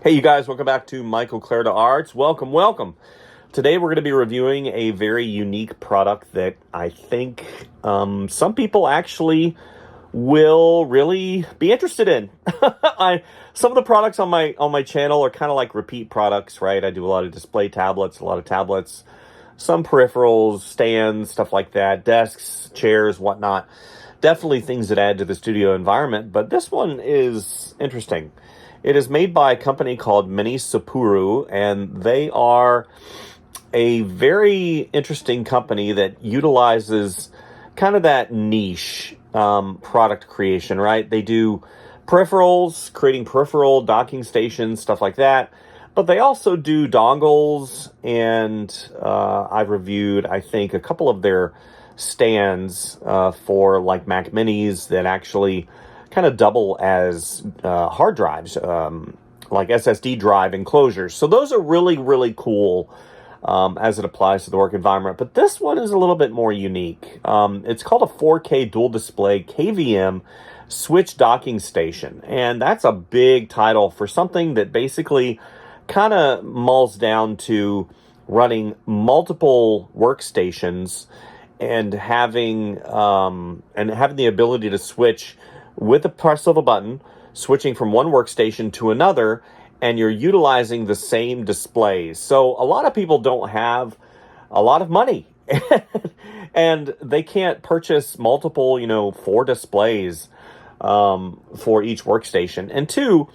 Hey you guys, welcome back to MichaelClaridaArts. Welcome, welcome. Today we're going to be reviewing a very unique product that I think some people actually will really be interested in. Some of the products on my channel are kind of like repeat products, right? I do a lot of display tablets, some peripherals, stands, stuff like that, desks, chairs, whatnot. Definitely things that add to the studio environment, but this one is interesting. It is made by a company called Minisopuru, and they are a very interesting company that utilizes kind of that niche product creation, right? They do peripherals, creating peripheral docking stations, stuff like that. But they also do dongles, and I've reviewed, I think, a couple of their stands for like Mac Minis that actually kind of double as hard drives, like SSD drive enclosures. So those are really, really cool as it applies to the work environment. But this one is a little bit more unique. It's called a 4K dual display KVM switch docking station. And that's a big title for something that basically kind of mulls down to running multiple workstations and having the ability to switch with the press of a button, switching from one workstation to another, and you're utilizing the same displays. So a lot of people don't have a lot of money and they can't purchase multiple, 4 displays for each workstation. And 2,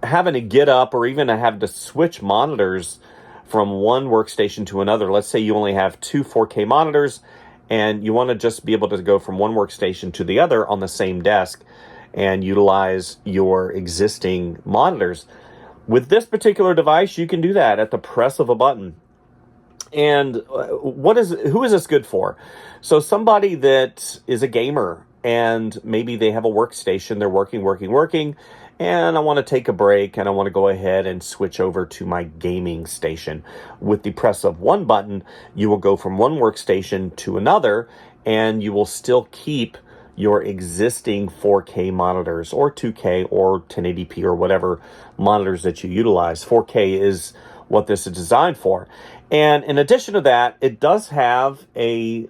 having to get up or even have to switch monitors from one workstation to another. Let's say you only have 2 4K monitors and you want to just be able to go from one workstation to the other on the same desk and utilize your existing monitors. With this particular device, you can do that at the press of a button. And who is this good for? So somebody that is a gamer and maybe they have a workstation, they're working, and I want to take a break and I want to go ahead and switch over to my gaming station. With the press of one button, you will go from one workstation to another, and you will still keep your existing 4K monitors or 2K or 1080p or whatever monitors that you utilize. 4K is what this is designed for. And in addition to that, it does have a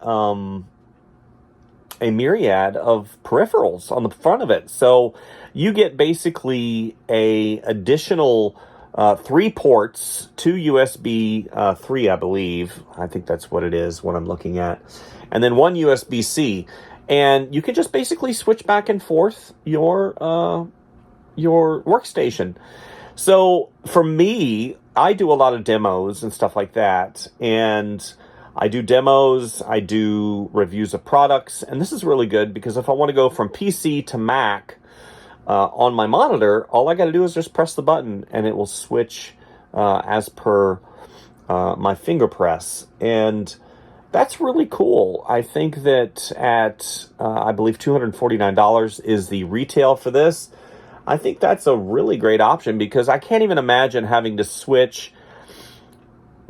myriad of peripherals on the front of it. So you get basically a additional 3 ports, 2 USB 3, I believe. I think that's what it is, what I'm looking at. And then 1 USB-C. And you can just basically switch back and forth your workstation. So for me, I do a lot of demos and stuff like that. And I do demos, I do reviews of products. And this is really good because if I want to go from PC to Mac on my monitor, all I got to do is just press the button and it will switch as per my finger press. And that's really cool. I think that at, I believe $249 is the retail for this. I think that's a really great option because I can't even imagine having to switch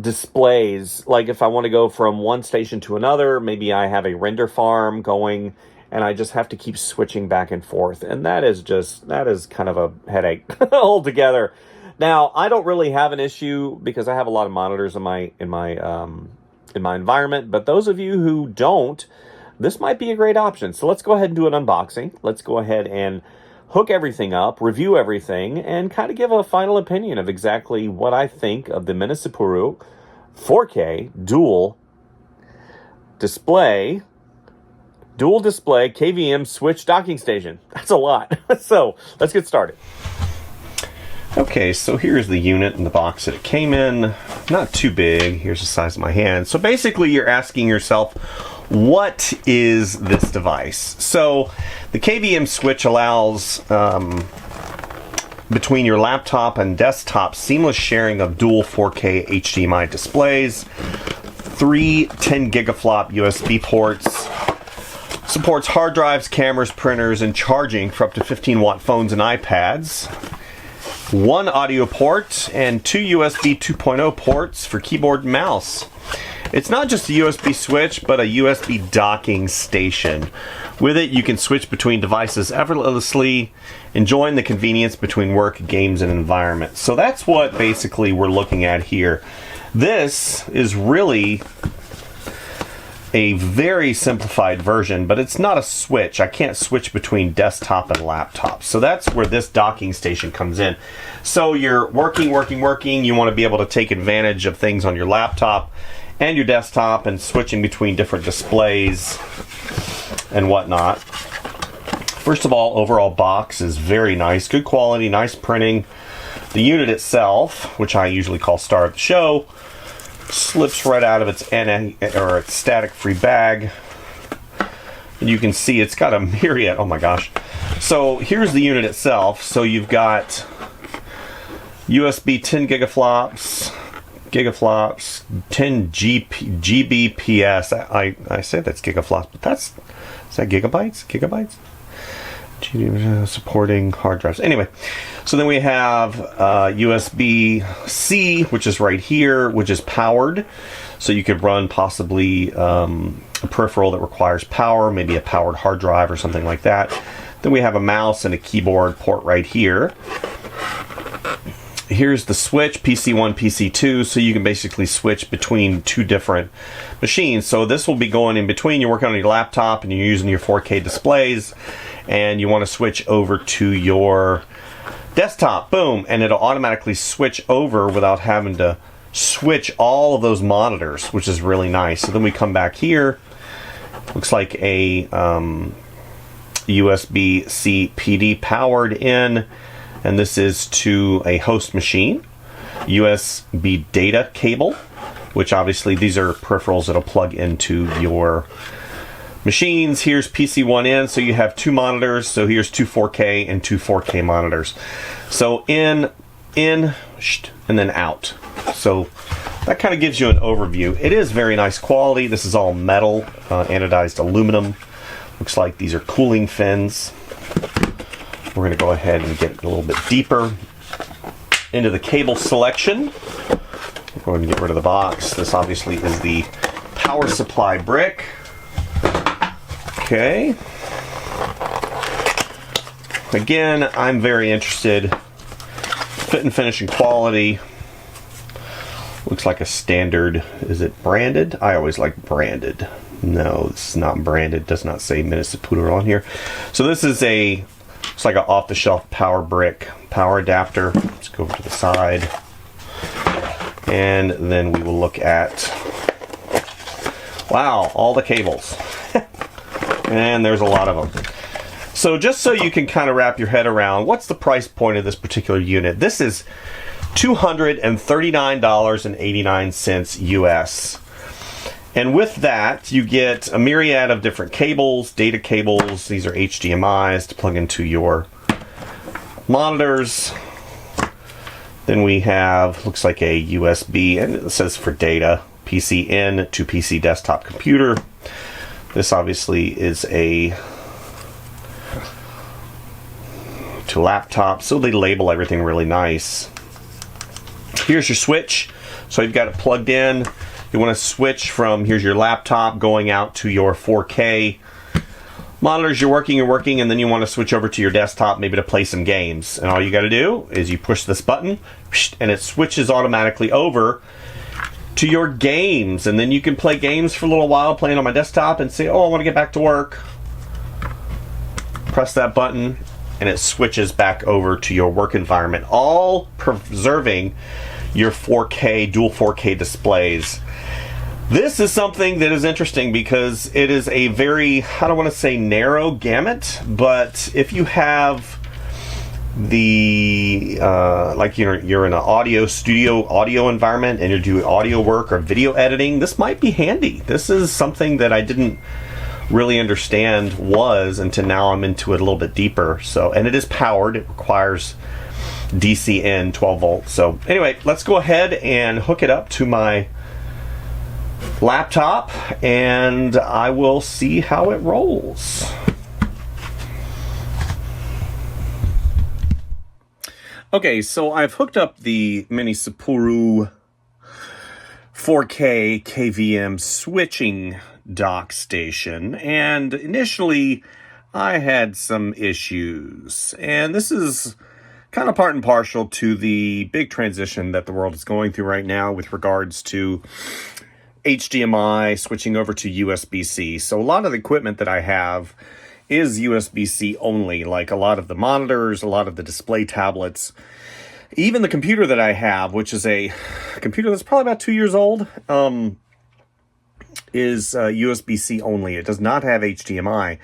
displays. Like if I want to go from one station to another, maybe I have a render farm going and I just have to keep switching back and forth. And that is kind of a headache altogether. Now, I don't really have an issue because I have a lot of monitors in my environment, but those of you who don't, this might be a great option. So let's go ahead and do an unboxing. Let's go ahead and hook everything up, review everything, and kind of give a final opinion of exactly what I think of the Minisopuru 4K dual display KVM switch docking station. That's a lot. So let's get started. Okay, so here's the unit in the box that it came in. Not too big. Here's the size of my hand. So basically you're asking yourself, what is this device? So the KVM switch allows between your laptop and desktop seamless sharing of dual 4K HDMI displays, 3 10 gigaflop USB ports, supports hard drives, cameras, printers, and charging for up to 15-watt phones and iPads. 1 audio port and 2 USB 2.0 ports for keyboard and mouse. It's not just a USB switch, but a USB docking station. With it, you can switch between devices effortlessly, enjoying the convenience between work, games, and environment. So that's what basically we're looking at here. This is really a very simplified version, but it's not a switch. I can't switch between desktop and laptop. So that's where this docking station comes in. So you're working, you want to be able to take advantage of things on your laptop and your desktop and switching between different displays and whatnot. First of all, overall box is very nice, good quality, nice printing. The unit itself, which I usually call Star of the Show, slips right out of its its static-free bag. And you can see it's got a myriad. Oh my gosh! So here's the unit itself. So you've got USB 10 gigaflops, 10 GBps. I say that's gigaflops, but is that gigabytes? Supporting hard drives. Anyway, so then we have USB-C, which is right here, which is powered. So you could run possibly a peripheral that requires power, maybe a powered hard drive or something like that. Then we have a mouse and a keyboard port right here. Here's the switch, PC1, PC2, so you can basically switch between two different machines. So this will be going in between. You're working on your laptop and you're using your 4K displays, and you want to switch over to your desktop. Boom, and it'll automatically switch over without having to switch all of those monitors, which is really nice. So then we come back here. Looks like a USB-C PD powered in. And this is to a host machine. USB data cable, which obviously these are peripherals that'll plug into your machines. Here's PC1 in, so you have two monitors. So here's two 4K and two 4K monitors. So in, and then out. So that kind of gives you an overview. It is very nice quality. This is all metal, anodized aluminum. Looks like these are cooling fins. We're going to go ahead and get a little bit deeper into the cable selection. We're going to get rid of the box. This obviously is the power supply brick. Okay. Again, I'm very interested. Fit and finish and quality. Looks like a standard. Is it branded? I always like branded. No, this is not branded. It does not say Minisopuru on here. So this is it's like an off-the-shelf power brick, power adapter. Let's go over to the side. And then we will look at, wow, all the cables. And there's a lot of them. So just so you can kind of wrap your head around, what's the price point of this particular unit? This is $239.89 US. And with that, you get a myriad of different cables, data cables. These are HDMIs to plug into your monitors. Then we have, looks like a USB, and it says for data, PC in to PC desktop computer. This obviously is to laptop, so they label everything really nice. Here's your switch. So you've got it plugged in. You want to switch from, here's your laptop going out to your 4K monitors. You're working, and then you want to switch over to your desktop, maybe to play some games. And all you got to do is you push this button, and it switches automatically over to your games. And then you can play games for a little while, playing on my desktop, and say, oh, I want to get back to work. Press that button, and it switches back over to your work environment, all preserving your 4K, dual 4K displays. This is something that is interesting because it is a very, I don't want to say narrow gamut, but if you have the, like you're in an audio studio, audio environment, and you're doing audio work or video editing, this might be handy. This is something that I didn't really understand until now I'm into it a little bit deeper. So, and it is powered. It requires DC in 12 volts. So anyway, let's go ahead and hook it up to my laptop and I will see how it rolls. Okay, so I've hooked up the Minisopuru 4K KVM switching dock station, and initially I had some issues, and this is kind of part and parcel to the big transition that the world is going through right now with regards to HDMI switching over to USB-C. So a lot of the equipment that I have is USB-C only, like a lot of the monitors, a lot of the display tablets. Even the computer that I have, which is a computer that's probably about 2 years old, is USB-C only. It does not have HDMI.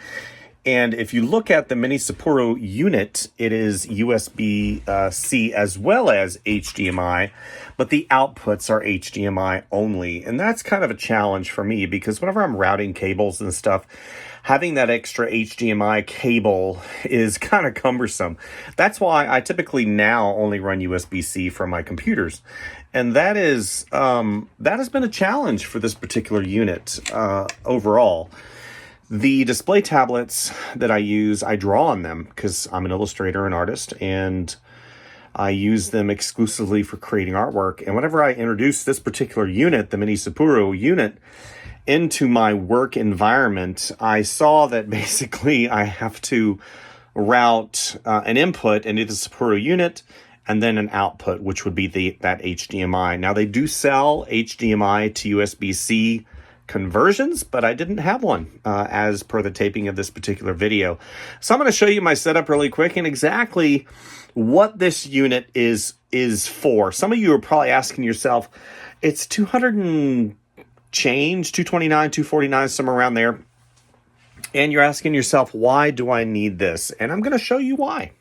And if you look at the Minisopuru unit, it is USB-C as well as HDMI, but the outputs are HDMI only. And that's kind of a challenge for me because whenever I'm routing cables and stuff, having that extra HDMI cable is kind of cumbersome. That's why I typically now only run USB-C for my computers. And that has been a challenge for this particular unit overall. The display tablets that I use, I draw on them because I'm an illustrator and artist, and I use them exclusively for creating artwork. And whenever I introduce this particular unit, the Minisopuru unit, into my work environment, I saw that basically I have to route an input into the Sapuru unit and then an output, which would be that HDMI. Now, they do sell HDMI to USB-C conversions, but I didn't have one as per the taping of this particular video. So I'm going to show you my setup really quick and exactly what this unit is for. Some of you are probably asking yourself, it's 200 and change, 229, 249, somewhere around there. And you're asking yourself, why do I need this? And I'm going to show you why.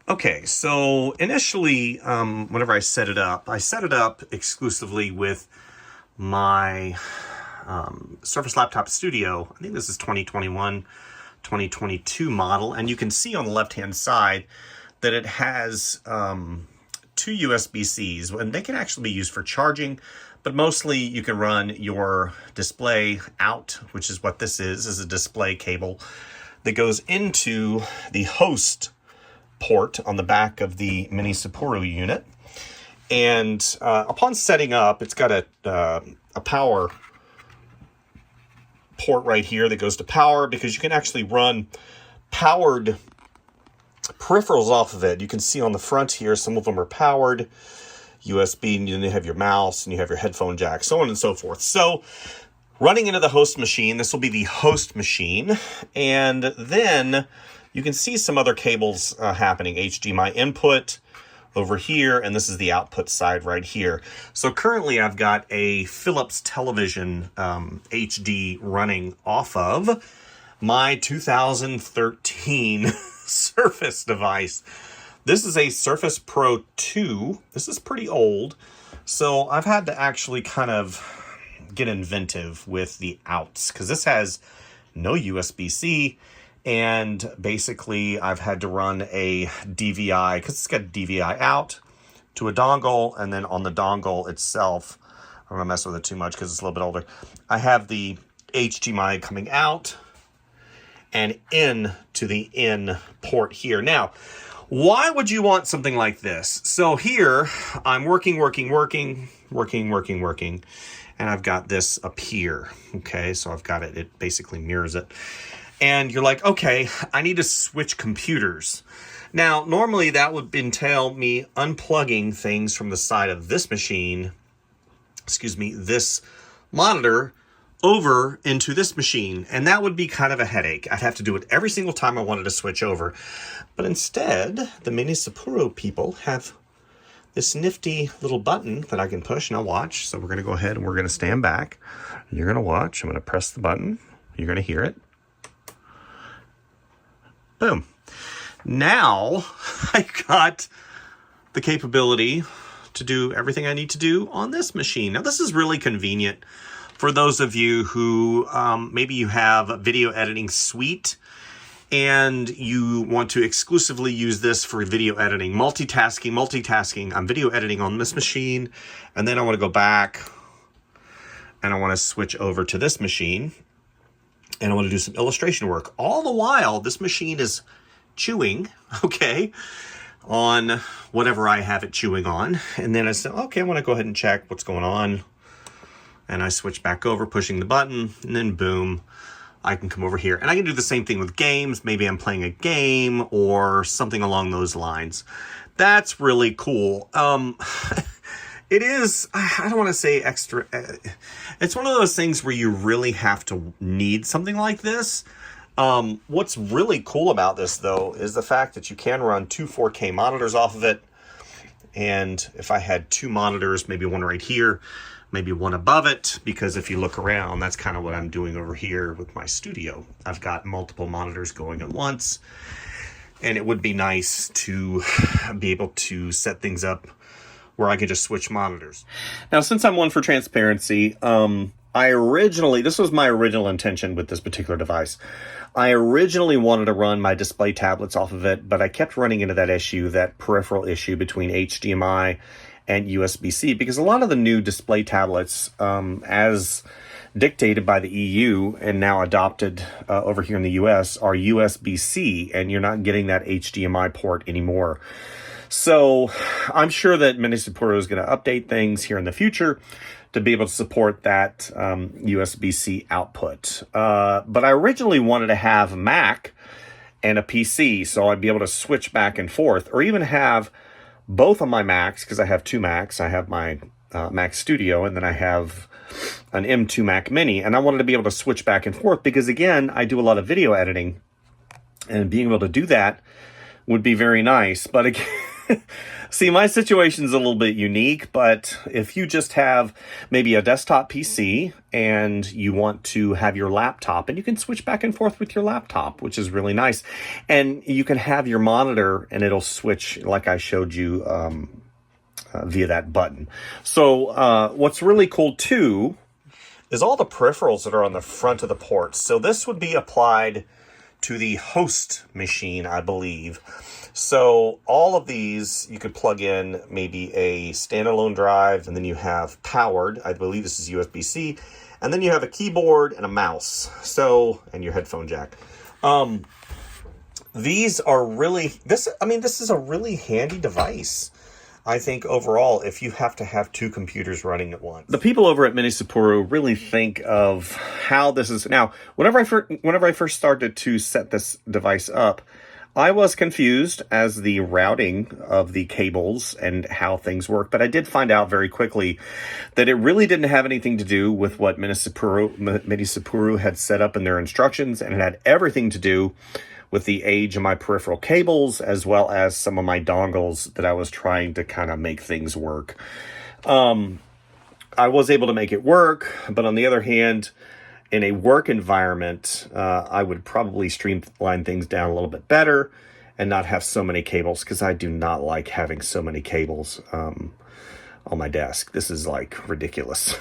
Okay, so initially, whenever I set it up exclusively with my Surface Laptop Studio. I think this is 2021, 2022 model. And you can see on the left-hand side that it has two USB-Cs, and they can actually be used for charging. But mostly you can run your display out, which is what this is a display cable that goes into the host port on the back of the Minisopuru unit. And upon setting up, it's got a power port right here that goes to power, because you can actually run powered peripherals off of it. You can see on the front here, some of them are powered USB, and then you have your mouse and you have your headphone jack, so on and so forth. So running into the host machine, this will be the host machine. And then you can see some other cables happening. HDMI input over here, and this is the output side right here. So currently I've got a Philips television HD running off of my 2013 Surface device. This is a Surface Pro 2. This is pretty old, so I've had to actually kind of get inventive with the outs, because this has no USB-C, and basically I've had to run a DVI, because it's got a DVI out to a dongle, and then on the dongle itself, I'm going to mess with it too much because it's a little bit older, I have the HDMI coming out and in to the in port here. Now, why would you want something like this? So here, I'm working, and I've got this up here, okay? So I've got it, it basically mirrors it. And you're like, okay, I need to switch computers. Now, normally that would entail me unplugging things from the side of this machine, this monitor, over into this machine, and that would be kind of a headache. I'd have to do it every single time I wanted to switch over. But instead, the Minisopuru people have this nifty little button that I can push. Now watch. So we're going to go ahead and we're going to stand back. You're going to watch. I'm going to press the button. You're going to hear it. Boom. Now I got the capability to do everything I need to do on this machine. Now this is really convenient for those of you who maybe you have a video editing suite and you want to exclusively use this for video editing, multitasking. I'm video editing on this machine, and then I want to go back and I want to switch over to this machine and I want to do some illustration work. All the while, this machine is chewing, okay, on whatever I have it chewing on. And then I said, okay, I want to go ahead and check what's going on and I switch back over, pushing the button, and then boom, I can come over here. And I can do the same thing with games. Maybe I'm playing a game or something along those lines. That's really cool. It is, I don't want to say extra. It's one of those things where you really have to need something like this. What's really cool about this, though, is the fact that you can run two 4K monitors off of it. And if I had two monitors, maybe one right here, maybe one above it, because if you look around, that's kind of what I'm doing over here with my studio. I've got multiple monitors going at once, and it would be nice to be able to set things up where I could just switch monitors. Now, since I'm one for transparency, this was my original intention with this particular device. I originally wanted to run my display tablets off of it, but I kept running into that issue, that peripheral issue between HDMI and USB-C, because a lot of the new display tablets, as dictated by the EU and now adopted over here in the US, are USB-C, and you're not getting that HDMI port anymore. So I'm sure that Minisopuru is going to update things here in the future to be able to support that USB-C output. But I originally wanted to have a Mac and a PC, so I'd be able to switch back and forth, or even have both of my Macs, because I have two Macs. I have my Mac Studio, and then I have an M2 Mac Mini, and I wanted to be able to switch back and forth because, again, I do a lot of video editing, and being able to do that would be very nice. But again, see, my situation's a little bit unique, but if you just have maybe a desktop PC and you want to have your laptop, and you can switch back and forth with your laptop, which is really nice. And you can have your monitor and it'll switch like I showed you via that button. So what's really cool too is all the peripherals that are on the front of the ports. So this would be applied to the host machine, I believe. So all of these, you could plug in maybe a standalone drive, and then you have powered, I believe this is USB-C, and then you have a keyboard and a mouse, so, and your headphone jack. These are really, this is a really handy device, I think, overall, if you have to have two computers running at once. The people over at Minisopuru really think of how this is. Now, whenever I first started to set this device up, I was confused as the routing of the cables and how things work, but I did find out very quickly that it really didn't have anything to do with what Minisopuru had set up in their instructions, and it had everything to do with the age of my peripheral cables, as well as some of my dongles that I was trying to kind of make things work. I was able to make it work, but on the other hand, in a work environment, I would probably streamline things down a little bit better and not have so many cables, because I do not like having so many cables on my desk. This is like ridiculous.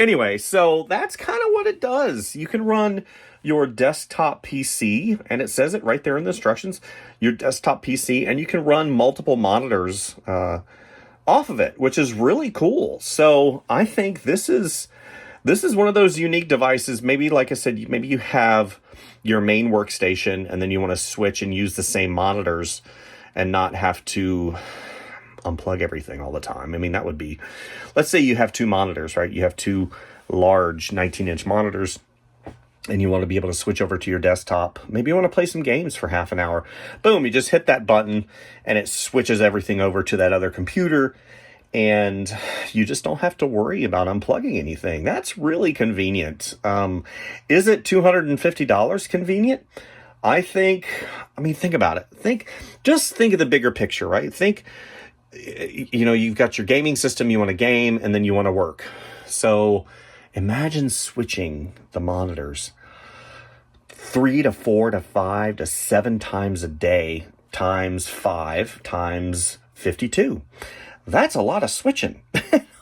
Anyway, so that's kind of what it does. You can run your desktop PC, and it says it right there in the instructions, your desktop PC, and you can run multiple monitors off of it, which is really cool. So I think this is one of those unique devices. Maybe, like I said, maybe you have your main workstation and then you want to switch and use the same monitors and not have to unplug everything all the time. I mean, that would be, let's say you have two monitors, right? You have two large 19-inch monitors, and you want to be able to switch over to your desktop. Maybe you want to play some games for half an hour. Boom, you just hit that button and it switches everything over to that other computer, and you just don't have to worry about unplugging anything. That's really convenient. Is it $250 convenient? Think about it. Just think of the bigger picture, right? Think, you've got your gaming system, you want to game, and then you want to work. So imagine switching the monitors 3 to 4 to 5 to 7 times a day, times 5 times 52. That's a lot of switching.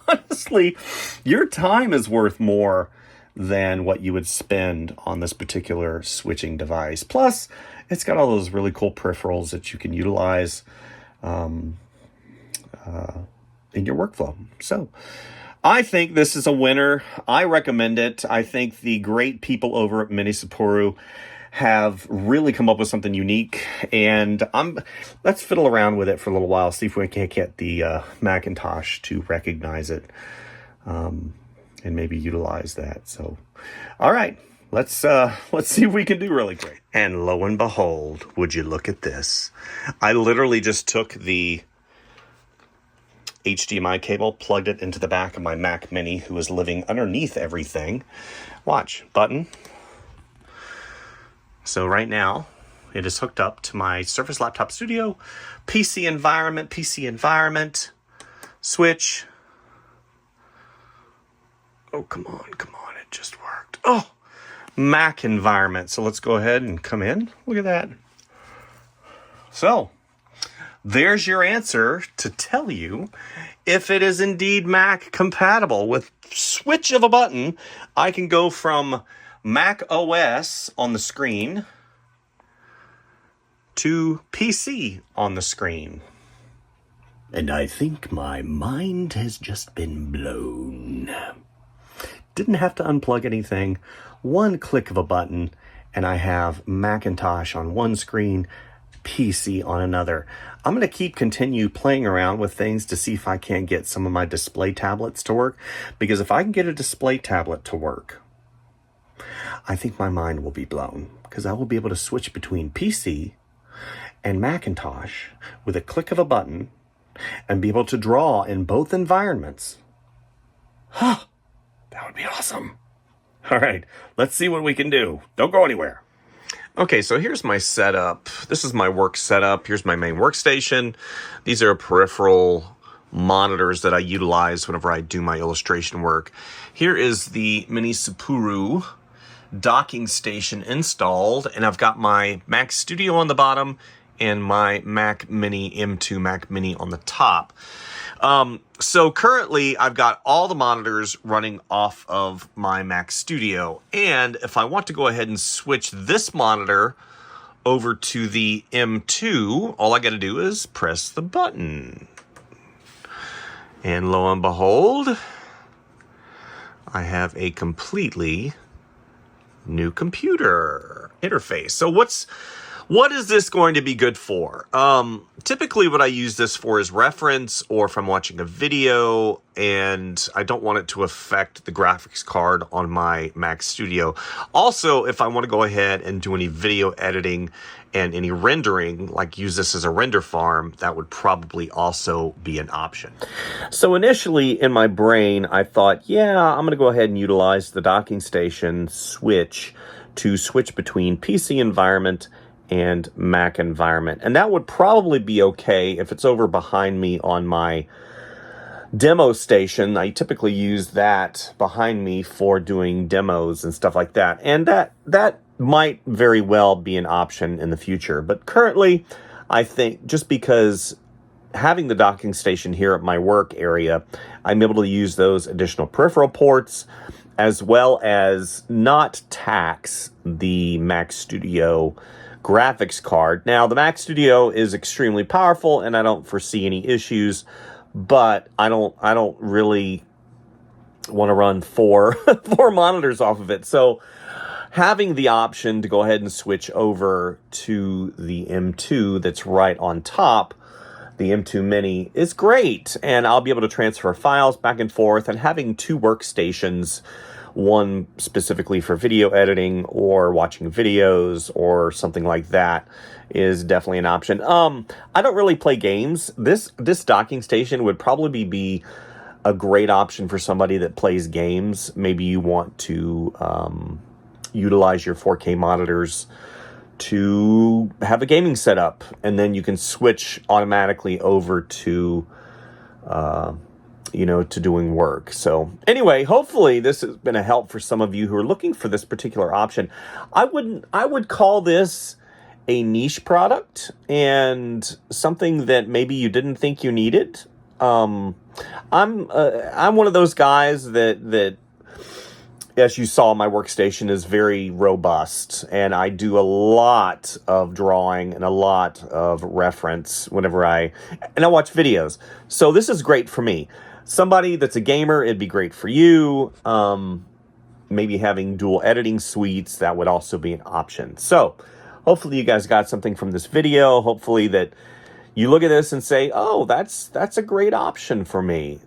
Honestly, your time is worth more than what you would spend on this particular switching device. Plus, it's got all those really cool peripherals that you can utilize in your workflow. So I think this is a winner. I recommend it. I think the great people over at Minisopuru have really come up with something unique, and let's fiddle around with it for a little while, see if we can get the Macintosh to recognize it. and maybe utilize that. So, all right, let's see if we can do really great. And lo and behold, would you look at this? I literally just took the HDMI cable, plugged it into the back of my Mac Mini, who is living underneath everything. Watch, button. So right now, it is hooked up to my Surface Laptop Studio, PC environment, switch. Oh, come on, it just worked. Oh, Mac environment. So let's go ahead and come in. Look at that. So, there's your answer to tell you if it is indeed Mac compatible. With switch of a button, I can go from Mac OS on the screen to PC on the screen. And I think my mind has just been blown. Didn't have to unplug anything. One click of a button, and I have Macintosh on one screen, PC on another. I'm going to continue playing around with things to see if I can't get some of my display tablets to work. Because if I can get a display tablet to work, I think my mind will be blown. Because I will be able to switch between PC and Macintosh with a click of a button and be able to draw in both environments. Huh, that would be awesome. All right, let's see what we can do. Don't go anywhere. Okay, so here's my setup. This is my work setup. Here's my main workstation. These are peripheral monitors that I utilize whenever I do my illustration work. Here is the Minisopuru docking station installed, and I've got my Mac Studio on the bottom and my Mac Mini M2 Mac Mini on the top. So currently I've got all the monitors running off of my Mac Studio. And if I want to go ahead and switch this monitor over to the M2, all I got to do is press the button. And lo and behold, I have a completely new computer interface. So what is this going to be good for? Typically what I use this for is reference, or if I'm watching a video and I don't want it to affect the graphics card on my Mac Studio. Also, if I want to go ahead and do any video editing and any rendering, like use this as a render farm, that would probably also be an option. So initially in my brain, I thought, yeah, I'm going to go ahead and utilize the docking station switch to switch between PC environment and Mac environment. And that would probably be okay if it's over behind me on my demo station. I typically use that behind me for doing demos and stuff like that. And that might very well be an option in the future. But currently, I think just because having the docking station here at my work area, I'm able to use those additional peripheral ports as well as not tax the Mac Studio graphics card. Now, the Mac Studio is extremely powerful and I don't foresee any issues, but I don't really want to run four monitors off of it. So having the option to go ahead and switch over to the M2 that's right on top, the M2 Mini, is great. And I'll be able to transfer files back and forth, and having two workstations, one specifically for video editing or watching videos or something like that, is definitely an option. I don't really play games. This docking station would probably be a great option for somebody that plays games. Maybe you want to utilize your 4K monitors to have a gaming setup, and then you can switch automatically over to to doing work. So anyway, hopefully this has been a help for some of you who are looking for this particular option. I would call this a niche product and something that maybe you didn't think you needed. I'm one of those guys that as you saw, my workstation is very robust, and I do a lot of drawing and a lot of reference whenever I watch videos. So this is great for me. Somebody that's a gamer, it'd be great for you. Maybe having dual editing suites, that would also be an option. So hopefully you guys got something from this video. Hopefully that you look at this and say, oh, that's a great option for me.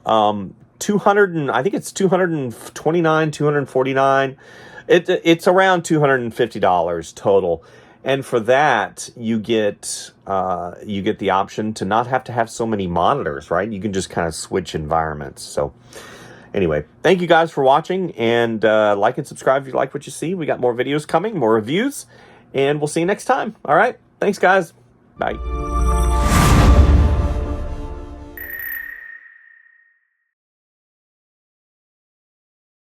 200 and I think it's 229, 249. It's around $250 total. And for that, you get the option to not have to have so many monitors, right? You can just kind of switch environments. So anyway, thank you guys for watching, and like and subscribe if you like what you see. We got more videos coming, more reviews, and we'll see you next time. All right. Thanks, guys. Bye.